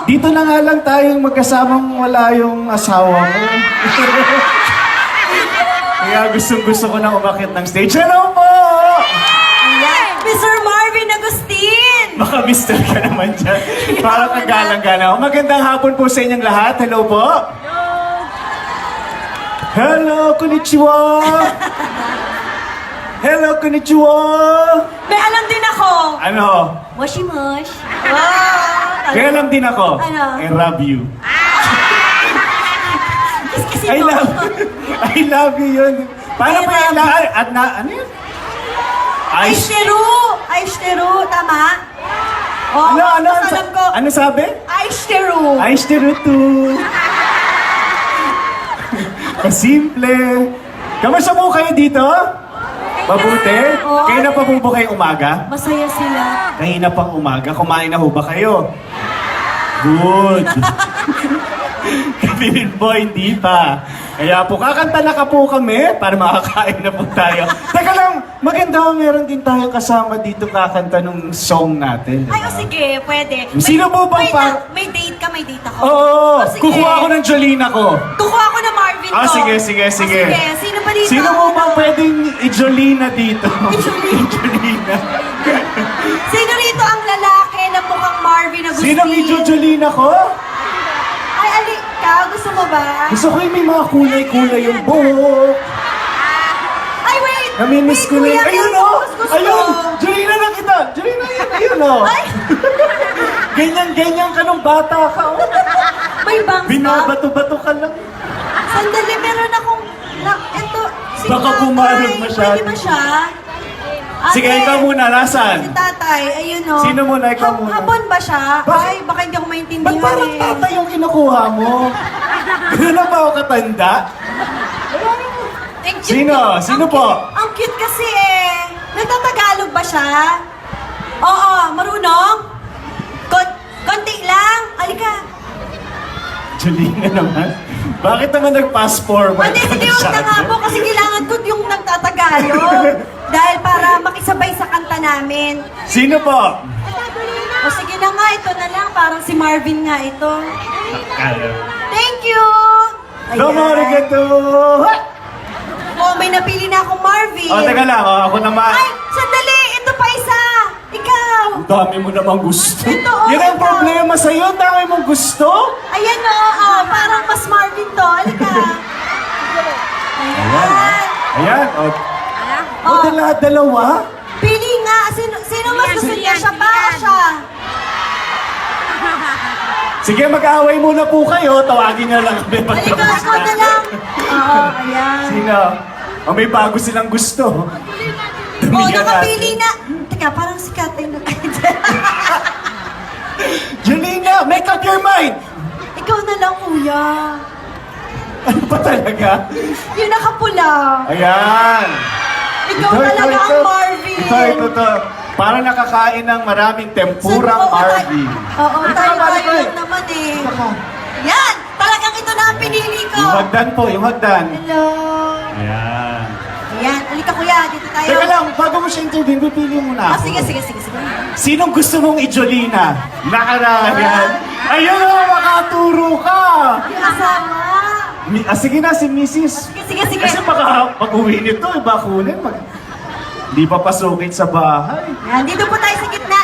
Dito na nga lang tayong magkasamang wala yung asawa ko. Kaya gustong-gusto ko na umakit ng stage. Hello po! Ayan, Mr. Marvin Agustin! Baka mister ka naman dyan. Parang kagalang-galang. Magandang hapon po sa inyong lahat. Hello po! Hello, konnichiwa! Hello, konnichiwa! May alam din ako! Ano? Moshi mosh. Wow! May alam din ako. Ano? I love you. Kasi I mo. I love you yun. Paano ba yung at na, ano yun? Aishiteru, tama? Oh, Ano alam ko. ano sabi? Aishiteru. Aishiterutu. Simple. Kamusta po kayo dito? Mabuti? Oo. Kayo na pa po ba kayo umaga? Masaya sila. Kanina pang umaga, kumain na ho ba kayo? Good. Kami rin po, hindi pa. Kaya po, kakanta na ka po kami para makakain na po tayo. Teka lang, maganda meron din tayo kasama dito kakanta nung song natin. Ay, o sige, pwede. Sino po bang wait par- may date ka, may date ako. Oo, O, sige. kukuha ako ng Jolina ko. Kukuha ako ng Marvin ko. Sige. O, sige, sino pa dito? Sino mo bang pwedeng i-Jolina dito? I-Jolina. I-Jolina. Sino rito ang lalaki na mukhang Marvin Agustin? Sino i-Jolina ko? Ay, ka, gusto mo ba? Gusto ko yung may mga kulay-kulay yung buhok. Ay, wait! Namimiss ko na Kuya, yun. Ayun gusto, o! gusto. Ayun! Jolina na kita! Jolina yun! Ayun o! Ay! Ganyan-ganyan ka nung bata ka o. May bangs ka? Binabato-bato ka lang. Sandali, meron akong... Ito, si Baka tatay. pumarag masyado. Pwede ba siya? Sige, Ate, ikaw muna. Si Nasaan? tatay, ayun o. Sino muna? Ikaw muna. Hapon ba siya? Bakit? Ay, baka hindi ako Ba't maintindihan parang eh. tatay yung kinukuha mo? Gano'n na ba ako katanda? Ang cute Sino? ko. Sino Ang po? cute- Ang cute kasi eh. Nagtatagalog ba siya? Oo, marunong? Konti lang. Alika. Jolina naman. Bakit naman nag-fast forward Hindi, ka sige, huwag na nga po kasi kailangan ko yung nagtatagalog. Dahil para makisabay sa kanta namin. Sino po? O sige na nga, ito na lang. Parang si Marvin nga ito. Thank you! Domo arigato! Oh, may napili na akong Marvin. O, teka lang. O, ako naman. Ay, sandali! Ito pa isa! Ikaw! Ang dami mo namang gusto. Ito, Yan ang ito. problema sa'yo. Ang dami mong gusto. Ayan o, parang mas Marvin to. Halika. Ayan. Ayan. O, Oh, dalawa. pili nga. Sino mas gusto niya? Siya ba o siya? Sige, mag-away muna po kayo. Tawagin niyo lang kami Halika, pagtapos ako na lang. Oo, ayan. Sino? O, may bago silang gusto. Oh, Damihan nakapili natin. na. Teka, parang si Katay na. Jolina, make up your mind! Ikaw na lang, kuya. Ano ba talaga? Yung nakapula. Ayan! Ikaw talaga ang Marvin. Ito. Para nakakain ng maraming tempurang Oo, Marvin. Oo, Ito tayo ka, balik ko lang naman eh. Yan! Talagang ito na ang pinili ko. Yung hagdan po, yung hagdan. Hello. Ayan. Ayan, halika kuya, dito tayo. Teka lang, bago mo siya interview, pipili mo na Ah, ako. sige. Sinong gusto mong i-Jolina? Nakarayan. Ayun o, makaturo ka! Yung asawa. Sige na, si Mrs. Sige. Kasi baka pag-uwi nito, iba kunin. Hindi pa pasukin sa bahay. Ayan, dito po tayo sa gitna.